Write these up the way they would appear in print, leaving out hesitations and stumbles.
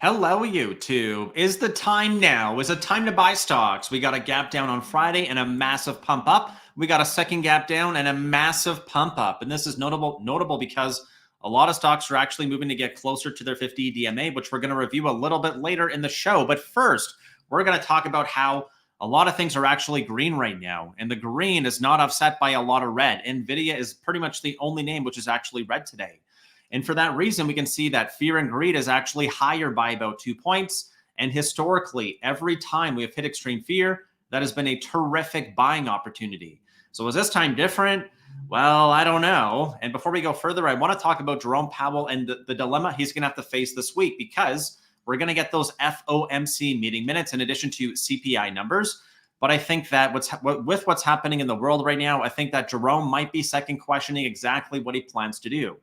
Hello, YouTube. Is the time now? Is it time to buy stocks? We got a gap down on Friday and a massive pump up. We got a second gap down and a massive pump up. And this is notable because a lot of stocks are actually moving to get closer to their 50 DMA, which we're going to review a little bit later in the show. But first, we're going to talk about how a lot of things are actually green right now. And the green is not offset by a lot of red. Nvidia is pretty much the only name which is actually red today. And for that reason, we can see that fear and greed is actually higher by about 2 points. And historically, every time we have hit extreme fear, that has been a terrific buying opportunity. So is this time different? Well, I don't know. And before we go further, I want to talk about Jerome Powell and the dilemma he's going to have to face this week, because we're going to get those FOMC meeting minutes in addition to CPI numbers. But I think that with what's happening in the world right now, I think that Jerome might be second questioning exactly what he plans to do.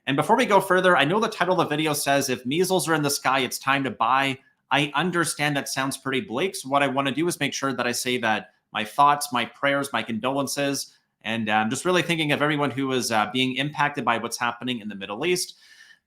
And before we go further, I know the title of the video says, if measles are in the sky, it's time to buy. I understand that sounds pretty bleak. So what I want to do is make sure that I say that my thoughts, my prayers, my condolences, and I'm just really thinking of everyone who is being impacted by what's happening in the Middle East.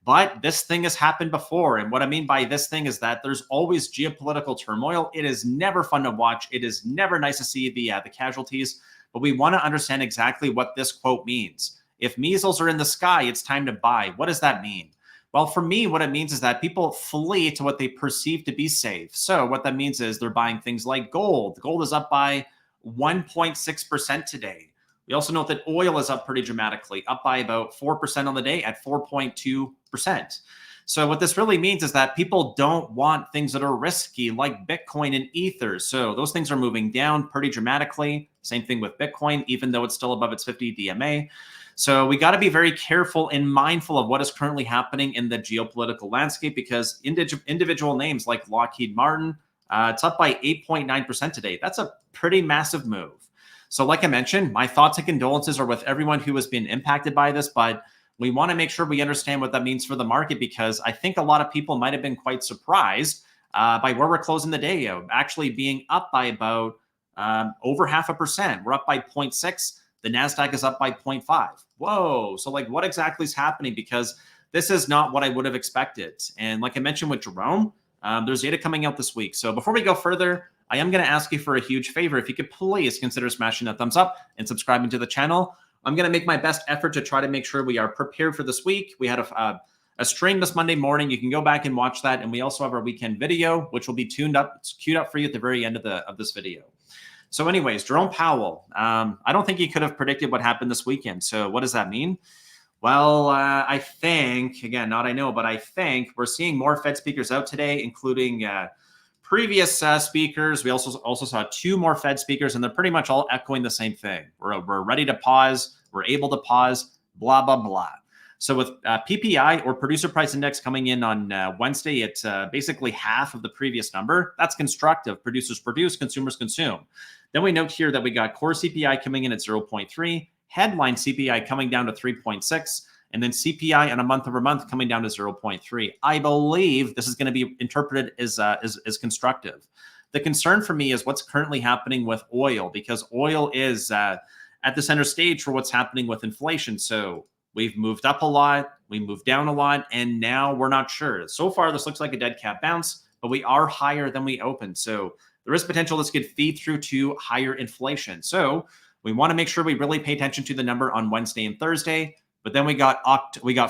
But this thing has happened before. And what I mean by this thing is that there's always geopolitical turmoil. It is never fun to watch. It is never nice to see the casualties. But we want to understand exactly what this quote means. If measles are in the sky, it's time to buy. What does that mean? Well, for me, what it means is that people flee to what they perceive to be safe. So what that means is they're buying things like gold. Gold is up by 1.6% today. We also note that oil is up pretty dramatically, up by about 4% on the day at 4.2%. So what this really means is that people don't want things that are risky like Bitcoin and Ether. So those things are moving down pretty dramatically. Same thing with Bitcoin, even though it's still above its 50 DMA. So we got to be very careful and mindful of what is currently happening in the geopolitical landscape, because individual names like Lockheed Martin, it's up by 8.9% today. That's a pretty massive move. So like I mentioned, my thoughts and condolences are with everyone who has been impacted by this, but we want to make sure we understand what that means for the market, because I think a lot of people might have been quite surprised by where we're closing the day, actually being up by about over 0.5%. We're up by 0.6. The NASDAQ is up by 0.5. Whoa. So like what exactly is happening? Because this is not what I would have expected. And like I mentioned with Jerome, there's data coming out this week. So before we go further, I am going to ask you for a huge favor. If you could please consider smashing that thumbs up and subscribing to the channel. I'm going to make my best effort to try to make sure we are prepared for this week. We had a stream this Monday morning. You can go back and watch that. And we also have our weekend video, which will be tuned up. It's queued up for you at the very end of this video. So anyways, Jerome Powell, I don't think he could have predicted what happened this weekend. So what does that mean? Well, I think, again, not I know, but I think we're seeing more Fed speakers out today, including previous speakers. We also saw 2 more Fed speakers, and they're pretty much all echoing the same thing. We're ready to pause. We're able to pause, blah, blah, blah. So with PPI, or Producer Price Index, coming in on Wednesday, it's basically half of the previous number. That's constructive. Producers produce, consumers consume. Then we note here that we got core CPI coming in at 0.3, headline CPI coming down to 3.6, and then CPI on a month-over-month coming down to 0.3. I believe this is going to be interpreted as constructive. The concern for me is what's currently happening with oil, because oil is at the center stage for what's happening with inflation. So we've moved up a lot, we moved down a lot, and now we're not sure. So far, this looks like a dead cat bounce, but we are higher than we opened. So there is potential this could feed through to higher inflation. So we want to make sure we really pay attention to the number on Wednesday and Thursday. But then we got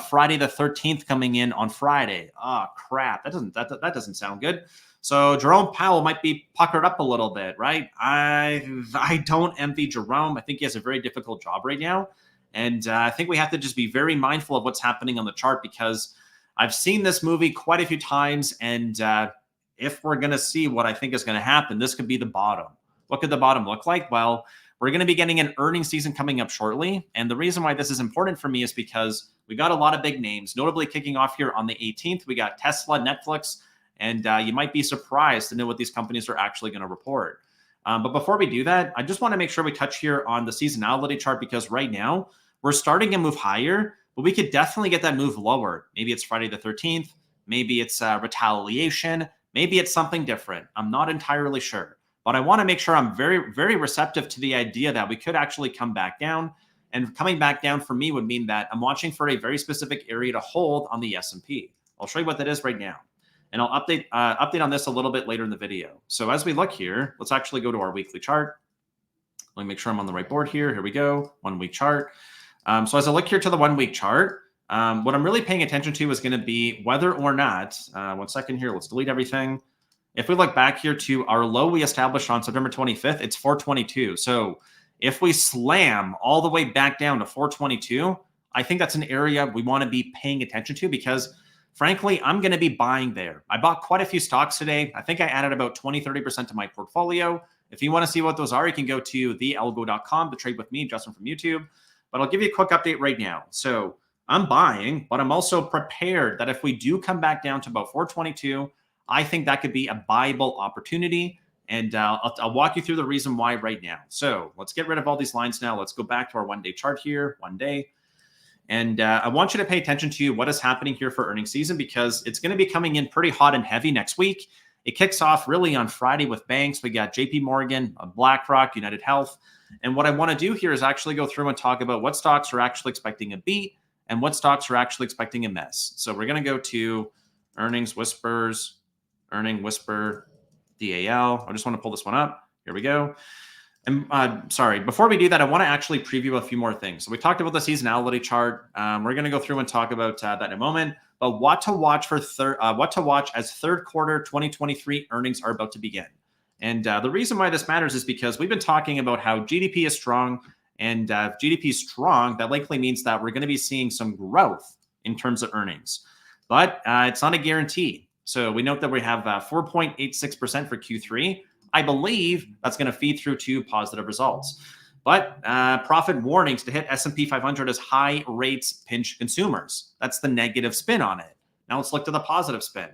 Friday the 13th coming in on Friday. Oh crap, that doesn't sound good. So Jerome Powell might be puckered up a little bit, right? I don't envy Jerome. I think he has a very difficult job right now. And I think we have to just be very mindful of what's happening on the chart, because I've seen this movie quite a few times. And if we're going to see what I think is going to happen, this could be the bottom. What could the bottom look like? Well, we're going to be getting an earnings season coming up shortly. And the reason why this is important for me is because we got a lot of big names, notably kicking off here on the 18th. We got Tesla, Netflix, and you might be surprised to know what these companies are actually going to report. But before we do that, I just want to make sure we touch here on the seasonality chart, because right now we're starting to move higher, but we could definitely get that move lower. Maybe it's Friday the 13th. Maybe it's retaliation. Maybe it's something different. I'm not entirely sure. But I want to make sure I'm very, very receptive to the idea that we could actually come back down. And coming back down for me would mean that I'm watching for a very specific area to hold on the S&P. I'll show you what that is right now. and I'll update on this a little bit later in the video. So as we look here, let's actually go to our weekly chart. Let me make sure I'm on the right board here. Here we go, 1 week chart. So as I look here to the 1 week chart, what I'm really paying attention to is going to be whether or not, 1 second here, let's delete everything. If we look back here to our low we established on September 25th, it's 422. So if we slam all the way back down to 422, I think that's an area we want to be paying attention to because, frankly, I'm going to be buying there. I bought quite a few stocks today. I think I added about 20-30% to my portfolio. If you want to see what those are, you can go to thealgo.com to trade with me, Justin from YouTube. But I'll give you a quick update right now. So I'm buying, but I'm also prepared that if we do come back down to about 422, I think that could be a buyable opportunity. And I'll walk you through the reason why right now. So let's get rid of all these lines now. Let's go back to our 1 day chart here, 1 day. And I want you to pay attention to what is happening here for earnings season because it's going to be coming in pretty hot and heavy next week. It kicks off really on Friday with banks. We got JP Morgan, BlackRock, United Health. And what I want to do here is actually go through and talk about what stocks are actually expecting a beat and what stocks are actually expecting a miss. So we're going to go to earnings whispers, earning whisper, DAL. I just want to pull this one up. Here we go. And sorry, before we do that, I want to actually preview a few more things. So we talked about the seasonality chart. We're going to go through and talk about that in a moment. But what to watch as third quarter 2023 earnings are about to begin. And the reason why this matters is because we've been talking about how GDP is strong, and if GDP is strong, that likely means that we're going to be seeing some growth in terms of earnings. But it's not a guarantee. So we note that we have 4.86% for Q3. I believe that's going to feed through to positive results. But profit warnings to hit S&P 500 as high rates pinch consumers. That's the negative spin on it. Now let's look to the positive spin.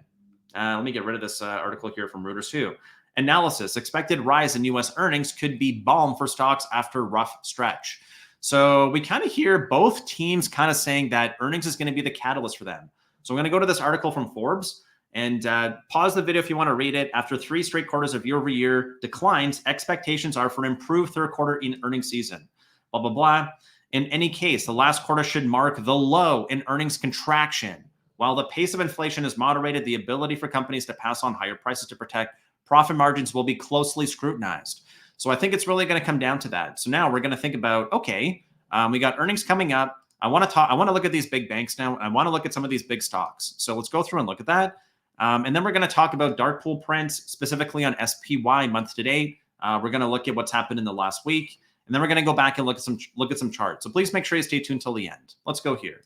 Let me get rid of this article here from Reuters too. Analysis, expected rise in U.S. earnings could be balm for stocks after rough stretch. So we kind of hear both teams kind of saying that earnings is going to be the catalyst for them. So I'm going to go to this article from Forbes. And pause the video if you want to read it. After 3 straight quarters of year-over-year declines, expectations are for an improved third quarter in earnings season. Blah, blah, blah. In any case, the last quarter should mark the low in earnings contraction. While the pace of inflation is moderated, the ability for companies to pass on higher prices to protect profit margins will be closely scrutinized. So I think it's really going to come down to that. So now we're going to think about, okay, we got earnings coming up. I want to look at these big banks now. I want to look at some of these big stocks. So let's go through and look at that. And then we're going to talk about dark pool prints, specifically on SPY month to date. We're going to look at what's happened in the last week. And then we're going to go back and look at some charts. So please make sure you stay tuned till the end. Let's go here.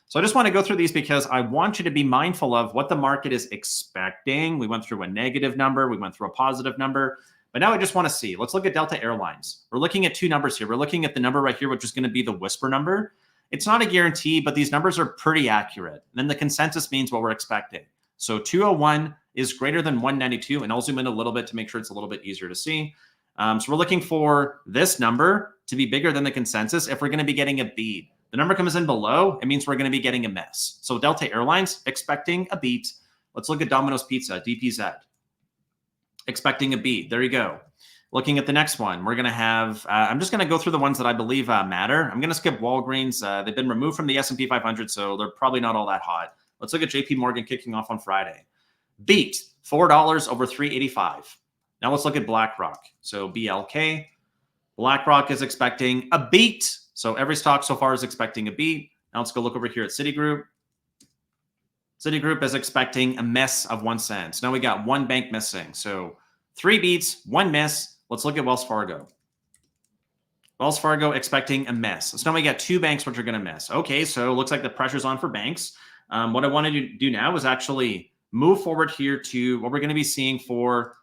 So I just want to go through these because I want you to be mindful of what the market is expecting. We went through a negative number. We went through a positive number. But now I just want to see. Let's look at Delta Airlines. We're looking at 2 numbers here. We're looking at the number right here, which is going to be the whisper number. It's not a guarantee, but these numbers are pretty accurate. And then the consensus means what we're expecting. So 201 is greater than 192, and I'll zoom in a little bit to make sure it's a little bit easier to see. So we're looking for this number to be bigger than the consensus if we're going to be getting a beat. The number comes in below, it means we're going to be getting a miss. So Delta Airlines, expecting a beat. Let's look at Domino's Pizza, DPZ. Expecting a beat. There you go. Looking at the next one, we're going to have, I'm just going to go through the ones that I believe matter. I'm going to skip Walgreens. They've been removed from the S&P 500, so they're probably not all that hot. Let's look at JP Morgan kicking off on Friday. Beat, $4 over $3.85. Now let's look at BlackRock. So BLK. BlackRock is expecting a beat. So every stock so far is expecting a beat. Now let's go look over here at Citigroup. Citigroup is expecting a miss of 1 cent. So now we got 1 bank missing. So 3 beats, 1 miss. Let's look at Wells Fargo. Wells Fargo expecting a miss. So now we got 2 banks which are going to miss. Okay, so it looks like the pressure's on for banks. What I wanted to do now is actually move forward here to what we're going to be seeing for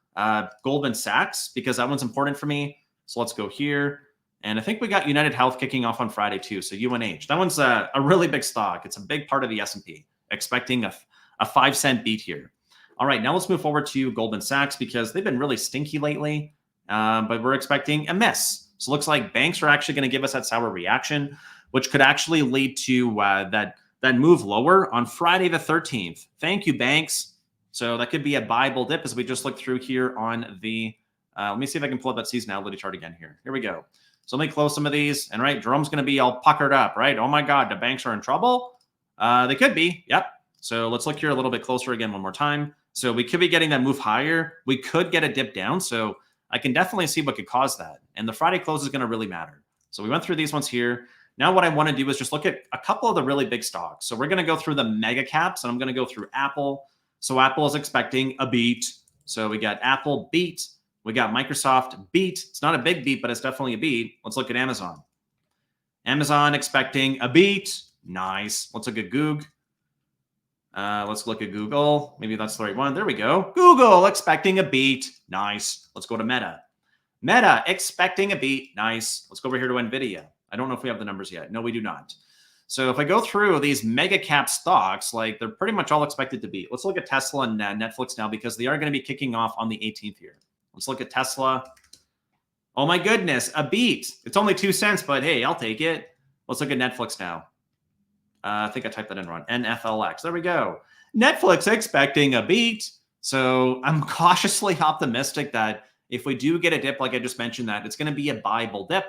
Goldman Sachs, because that one's important for me. So let's go here. And I think we got United Health kicking off on Friday too. So UNH, that one's a really big stock. It's a big part of the S&P, expecting a 5 cent beat here. All right, now let's move forward to Goldman Sachs because they've been really stinky lately, but we're expecting a miss. So it looks like banks are actually going to give us that sour reaction, which could actually lead to that move lower on Friday the 13th. Thank you, banks. So that could be a buyable dip as we just look through here on the, let me see if I can pull up that seasonality chart again here. Here we go. So let me close some of these. And right, Jerome's going to be all puckered up, right? Oh my God, the banks are in trouble. They could be. Yep. So let's look here a little bit closer again one more time. So we could be getting that move higher. We could get a dip down. So I can definitely see what could cause that. And the Friday close is going to really matter. So we went through these ones here. Now what I want to do is just look at a couple of the really big stocks. So we're going to go through the mega caps, and I'm going to go through Apple. So Apple is expecting a beat. So we got Apple beat. We got Microsoft beat. It's not a big beat, but it's definitely a beat. Let's look at Amazon. Amazon expecting a beat. Nice. Let's look at Google. Let's look at Google. Maybe that's the right one. There we go. Google expecting a beat. Nice. Let's go to Meta. Meta expecting a beat. Nice. Let's go over here to NVIDIA. I don't know if we have the numbers yet. No, we do not. So if I go through these mega cap stocks, like they're pretty much all expected to beat. Let's look at Tesla and Netflix now, because they are going to be kicking off on the 18th here. Let's look at Tesla. Oh my goodness, a beat. It's only 2 cents, but hey, I'll take it. Let's look at Netflix now. I think I typed that in wrong. NFLX. There we go. Netflix expecting a beat. So I'm cautiously optimistic that if we do get a dip, like I just mentioned, that it's going to be a buyable dip.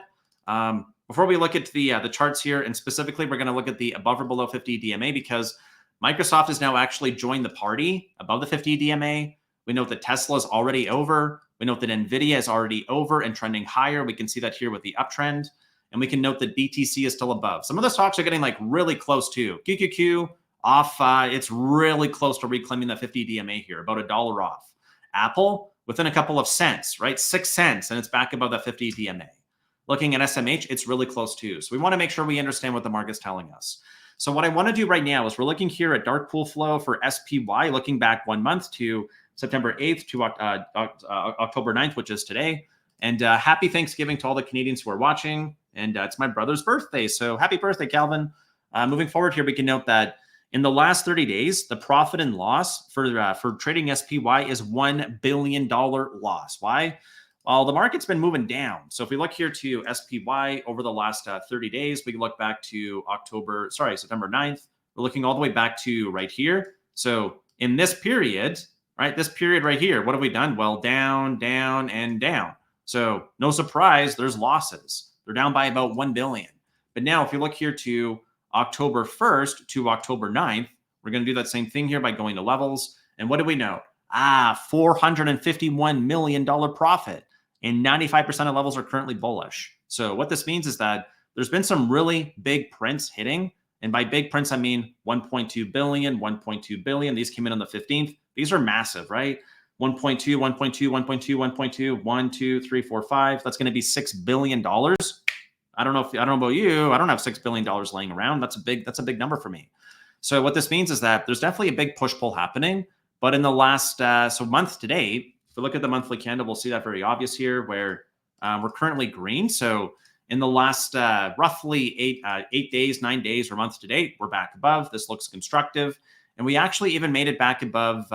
Before we look at the charts here, and specifically, we're going to look at the above or below 50 DMA, because Microsoft has now actually joined the party above the 50 DMA. We know that Tesla is already over. We know that NVIDIA is already over and trending higher. We can see that here with the uptrend. And we can note that BTC is still above. Some of the stocks are getting like really close too. QQQ off. It's really close to reclaiming the 50 DMA here, about $1 off. Apple within a couple of cents, right? 6 cents, and it's back above the 50 DMA. Looking at SMH, it's really close too. So we want to make sure we understand what the market's telling us. So what I want to do right now is we're looking here at dark pool flow for SPY, looking back 1 month to September 8th to October 9th, which is today. And happy Thanksgiving to all the Canadians who are watching. And it's my brother's birthday. So happy birthday, Calvin. Moving forward here, we can note that in the last 30 days, the profit and loss for trading SPY is $1 billion loss. Why? Well, the market's been moving down. So if we look here to SPY over the last 30 days, we can look back to September 9th. We're looking all the way back to right here. So in this period, right, this period right here, what have we done? Well, down, down, and down. So no surprise, there's losses. They're down by about 1 billion. But now if you look here to October 1st to October 9th, we're going to do that same thing here by going to levels. And what do we know? $451 million profit. And 95% of levels are currently bullish. So what this means is that there's been some really big prints hitting. And by big prints, I mean 1.2 billion, 1.2 billion. These came in on the 15th. These are massive, right? 1.2, 1.2, 1.2, 1.2, 1, 2, 3, 4, 5. That's going to be $6 billion. I don't know about you. I don't have $6 billion laying around. That's a big number for me. So what this means is that there's definitely a big push pull happening. But in the last month to date, if we look at the monthly candle, we'll see that very obvious here, where we're currently green. So in the last roughly 9 days or month to date, we're back above. This looks constructive. And we actually even made it back above.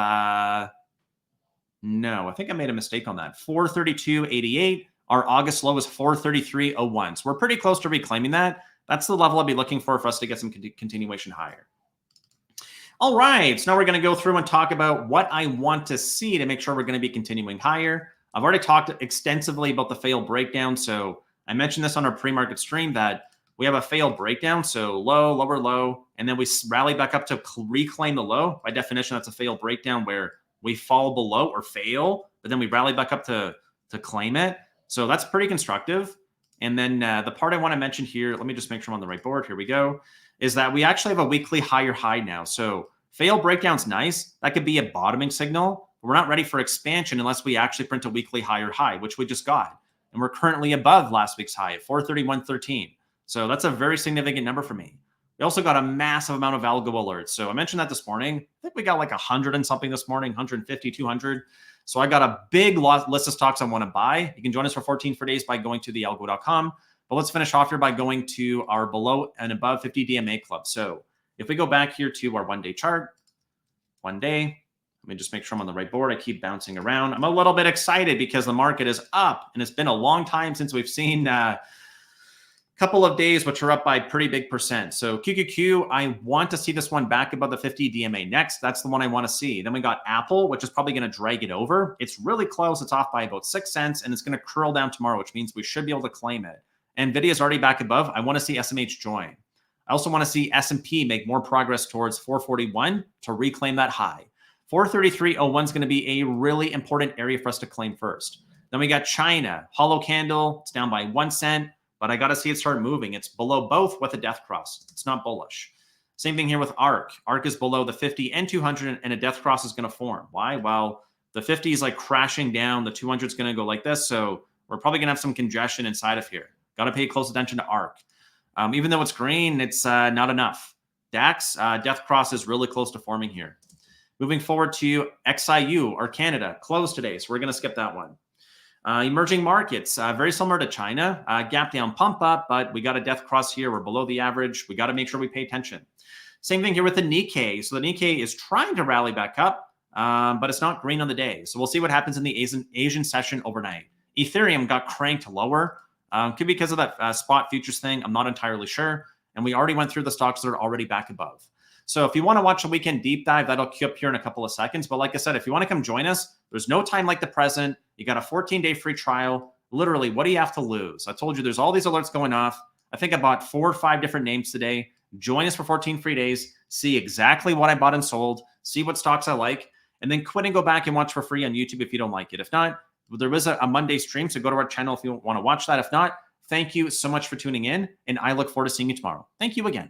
No, I think I made a mistake on that. 432.88. Our August low is 433.01. So we're pretty close to reclaiming that. That's the level I'll be looking for us to get some continuation higher. All right, so now we're going to go through and talk about what I want to see to make sure we're going to be continuing higher. I've already talked extensively about the fail breakdown. So I mentioned this on our pre-market stream that we have a fail breakdown. So low, lower low, and then we rally back up to reclaim the low. By definition, that's a fail breakdown where we fall below or fail, but then we rally back up to claim it. So that's pretty constructive. And then the part I want to mention here, let me just make sure I'm on the right board. Here we go. Is that we actually have a weekly higher high now. So fail breakdown's nice. That could be a bottoming signal. But we're not ready for expansion unless we actually print a weekly higher high, which we just got. And we're currently above last week's high at 431.13. So that's a very significant number for me. We also got a massive amount of algo alerts. So I mentioned that this morning. I think we got like 100 and something this morning, 150, 200. So I got a big list of stocks I want to buy. You can join us for 14 free days by going to thealgo.com. But let's finish off here by going to our below and above 50 DMA club. So if we go back here to our 1 day chart, 1 day, let me just make sure I'm on the right board. I keep bouncing around. I'm a little bit excited because the market is up, and it's been a long time since we've seen couple of days, which are up by pretty big percent. So QQQ, I want to see this one back above the 50 DMA next. That's the one I want to see. Then we got Apple, which is probably going to drag it over. It's really close. It's off by about 6 cents, and it's going to curl down tomorrow, which means we should be able to claim it. NVIDIA is already back above. I want to see SMH join. I also want to see S&P make more progress towards 441 to reclaim that high. 433.01 is going to be a really important area for us to claim first. Then we got China, hollow candle. It's down by 1 cent, but I got to see it start moving. It's below both with a death cross. It's not bullish. Same thing here with ARK. ARK is below the 50 and 200, and a death cross is going to form. Why? Well, the 50 is like crashing down. The 200 is going to go like this. So we're probably going to have some congestion inside of here. Got to pay close attention to ARK. Even though it's green, it's not enough. DAX, death cross is really close to forming here. Moving forward to XIU or Canada, closed today. So we're going to skip that one. Emerging markets, very similar to China. Gap down, pump up, but we got a death cross here. We're below the average. We got to make sure we pay attention. Same thing here with the Nikkei. So the Nikkei is trying to rally back up, but it's not green on the day. So we'll see what happens in the Asian session overnight. Ethereum got cranked lower. Could be because of that spot futures thing. I'm not entirely sure. And we already went through the stocks that are already back above. So if you want to watch a weekend deep dive, that'll queue up here in a couple of seconds. But like I said, if you want to come join us, there's no time like the present. You got a 14-day free trial. Literally, what do you have to lose? I told you there's all these alerts going off. I think I bought 4 or 5 different names today. Join us for 14 free days. See exactly what I bought and sold. See what stocks I like. And then quit and go back and watch for free on YouTube if you don't like it. If not, there is a Monday stream, so go to our channel if you want to watch that. If not, thank you so much for tuning in, and I look forward to seeing you tomorrow. Thank you again.